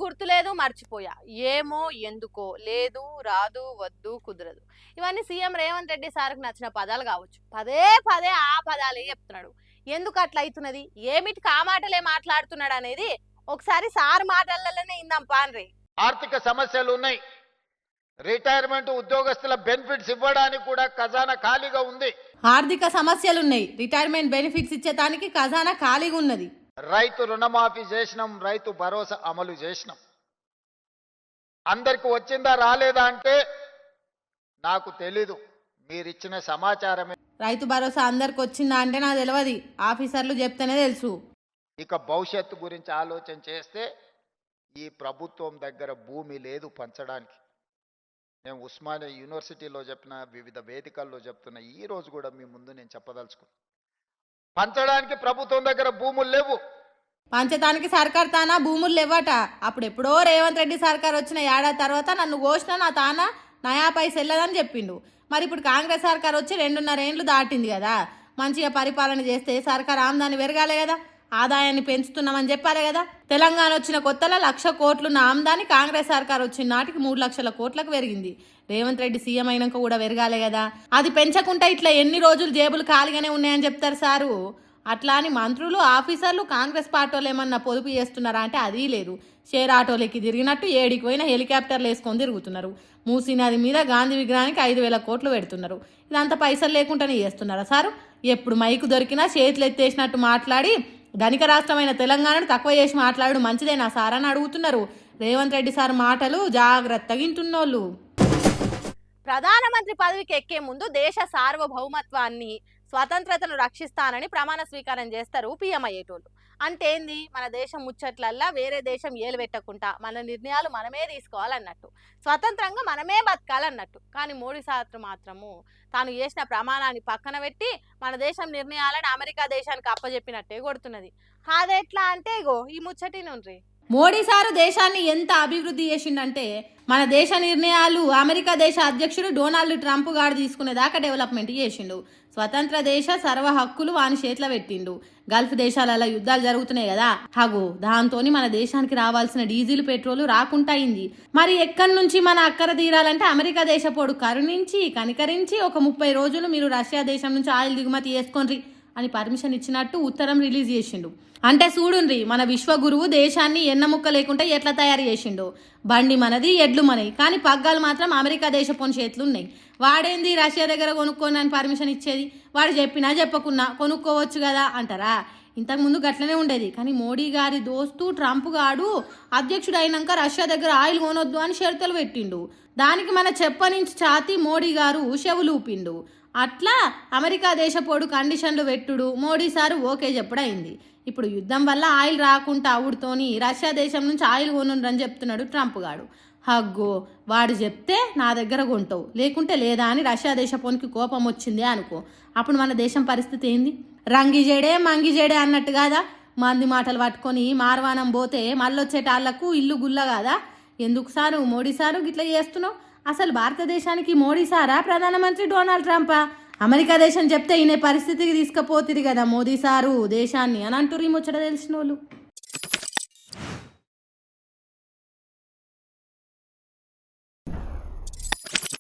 గుర్తులేదు, మర్చిపోయా, ఏమో, ఎందుకో, లేదు, రాదు, వద్దు, కుదరదు. ఇవన్నీ సీఎం రేవంత్ రెడ్డి సార్కి నచ్చిన పదాలు కావచ్చు. పదే పదే ఆ పదాలే చెప్తున్నాడు. ఎందుకు అట్లా అవుతున్నది, ఏమిటికి ఆ మాటలే మాట్లాడుతున్నాడు అనేది ఒకసారి సార్ మాటలలోనే ఇందాం పాన్రి. ఆర్థిక సమస్యలు ఉన్నాయి. రిటైర్మెంట్ ఉద్యోగస్తుల బెనిఫిట్స్ ఇవ్వడానికి కూడా ఖజానా ఖాళీగా ఉంది. ఆర్థిక సమస్యలున్నాయి, రిటైర్మెంట్ బెనిఫిట్స్ ఇచ్చేదానికి ఖజానా ఖాళీగా ఉన్నది. రైతు రుణమాఫీ చేసినాం, రైతు భరోసా అమలు చేసినాం. అందరికి వచ్చిందా రాలేదా అంటే నాకు తెలీదు, మీరిచ్చిన సమాచారమే. రైతు భరోసా అందరికి వచ్చిందా అంటే నాకు తెలియదు, ఆఫీసర్లు చెప్తేనే తెలుసు. ఇక భవిష్యత్తు గురించి ఆలోచన చేస్తే ఈ ప్రభుత్వం దగ్గర భూమి లేదు పంచడానికి. నేను ఉస్మానియా యూనివర్సిటీలో చెప్పిన, వివిధ వేదికల్లో చెప్తున్నా, ఈ రోజు కూడా మీ ముందు నేను చెప్పదలుచుకున్నా, పంచడానికి ప్రభుత్వం దగ్గర భూములు లేవు. పంచడానికి సర్కార్ తానా భూములు లేవట. అప్పుడు ఎప్పుడో రేవంత్ రెడ్డి సర్కార్ వచ్చిన ఏడాది తర్వాత నన్ను కోసిన నా తానా నయా పైస వెళ్ళదని చెప్పిండు. మరి ఇప్పుడు కాంగ్రెస్ సర్కార్ వచ్చి 2.5 ఏండ్లు దాటింది కదా. మంచిగా పరిపాలన చేస్తే సర్కార్ ఆమ్దాన్ని పెరగాలి కదా, ఆదాయాన్ని పెంచుతున్నామని చెప్పాలి కదా. తెలంగాణ వచ్చిన కొత్తలో 1,00,000 కోట్లున్న ఆమ్దాన్ని కాంగ్రెస్ సర్కార్ వచ్చిన నాటికి 3,00,000 కోట్లకు పెరిగింది. రేవంత్ రెడ్డి సీఎం అయినాక కూడా పెరగాలి కదా. అది పెంచకుండా ఇట్లా ఎన్ని రోజులు జేబులు ఖాళీగానే ఉన్నాయని చెప్తారు సారు. అట్లా అని మంత్రులు ఆఫీసర్లు కాంగ్రెస్ పార్టీలు ఏమన్నా పొదుపు చేస్తున్నారా అంటే అది లేదు. షేర్ ఆటోలకి తిరిగినట్టు ఏడికి పోయినా హెలికాప్టర్లు వేసుకొని తిరుగుతున్నారు. మూసీ నది మీద గాంధీ విగ్రహానికి 5,000 కోట్లు పెడుతున్నారు. ఇదంతా పైసలు లేకుండానే చేస్తున్నారా సారు? ఎప్పుడు మైకు దొరికినా చేతులు ఎత్తేసినట్టు మాట్లాడి ధనిక రాష్ట్రమైన తెలంగాణను తక్కువ చేసి మాట్లాడు మంచిదేనా సార్ అని అడుగుతున్నారు. రేవంత్ రెడ్డి సార్ మాటలు జాగ్రత్తగా వింటున్నోళ్ళు. ప్రధానమంత్రి పదవికి ఎక్కే ముందు దేశ సార్వభౌమత్వాన్ని, స్వతంత్రతను రక్షిస్తానని ప్రమాణ స్వీకారం చేస్తారు పీఎం అయ్యేటోళ్ళు. అంటే ఏంది, మన దేశం ముచ్చట్లల్లా వేరే దేశం ఏలు పెట్టకుండా మన నిర్ణయాలు మనమే తీసుకోవాలన్నట్టు, స్వతంత్రంగా మనమే బతకాలన్నట్టు. కానీ మోడీ సార్ మాత్రము తాను చేసిన ప్రమాణాన్ని పక్కన పెట్టి మన దేశం నిర్ణయాలను అమెరికా దేశానికి అప్పచెప్పినట్టే కొడుతున్నది. అదెట్లా అంటే ఇగో ఈ ముచ్చటి నుండి మోడీ సారు దేశాన్ని ఎంత అభివృద్ధి చేసిండంటే మన దేశ నిర్ణయాలు అమెరికా దేశ అధ్యక్షుడు డొనాల్డ్ ట్రంప్ గారు తీసుకునేదాకా డెవలప్మెంట్ చేసిండు. స్వతంత్ర దేశ సర్వ హక్కులు వాని చేతిలో పెట్టిండు. గల్ఫ్ దేశాలలో యుద్ధాలు జరుగుతున్నాయి కదా, హగో దాంతోని మన దేశానికి రావాల్సిన డీజిల్ పెట్రోల్ రాకుండా అయింది. మరి ఎక్కడి నుంచి మన అక్కర తీరాలంటే అమెరికా దేశపోడు కనికరించి ఒక 30 రోజులు మీరు రష్యా దేశం నుంచి ఆయిల్ దిగుమతి చేసుకోండి అని పర్మిషన్ ఇచ్చినట్టు ఉత్తరం రిలీజ్ చేసిండు. అంటే చూడుండ్రి, మన విశ్వగురువు దేశాన్ని ఎన్నముక్క లేకుండా ఎట్లా తయారు చేసిండు. బండి మనది, ఎడ్లు మనవి, కానీ పగ్గాలు మాత్రం అమెరికా దేశపోని చేతులు ఉన్నాయి. వాడేంది రష్యా దగ్గర కొనుక్కోని అని పర్మిషన్ ఇచ్చేది? వాడు చెప్పినా చెప్పకున్నా కొనుక్కోవచ్చు కదా అంటారా? ఇంతకుముందు గట్లనే ఉండేది. కానీ మోడీ గారి దోస్తు ట్రంప్ గాడు అధ్యక్షుడు అయినాక రష్యా దగ్గర ఆయిల్ కొనొద్దు అని షరతులు పెట్టిండు. దానికి మన చెప్పనించి ఛాతి మోడీ గారు చెవులు ఊపిండు. అట్లా అమెరికా దేశపోడు కండిషన్లు పెట్టుడు మోడీ సారు ఓకే చెప్పుడు అయింది. ఇప్పుడు యుద్ధం వల్ల ఆయిల్ రాకుండా అవుడుతోని రష్యా దేశం నుంచి ఆయిల్ కొనుండ్రని చెప్తున్నాడు ట్రంప్ గాడు. హగ్గో వాడు చెప్తే నా దగ్గర కొంటావు, లేకుంటే లేదా అని రష్యా దేశపోనికి కోపం వచ్చింది అనుకో, అప్పుడు మన దేశం పరిస్థితి ఏంది? రంగిజేడే మంగిజేడే అన్నట్టు కాదా? మంది మాటలు పట్టుకొని మార్వానం పోతే మళ్ళొచ్చేటాళ్లకు ఇల్లు గుల్ల కాదా? ఎందుకు సారు మోడీ సారు గిట్లా చేస్తున్నావు? అసలు భారతదేశానికి మోడీ సారా ప్రధానమంత్రి డొనాల్డ్ ట్రంపా? అమెరికా దేశం చెప్తే ఈయన పరిస్థితికి తీసుకుపోతుంది కదా మోదీ సారు దేశాన్ని అని అంటూరు ఈ ముచ్చట తెలిసిన వాళ్ళు.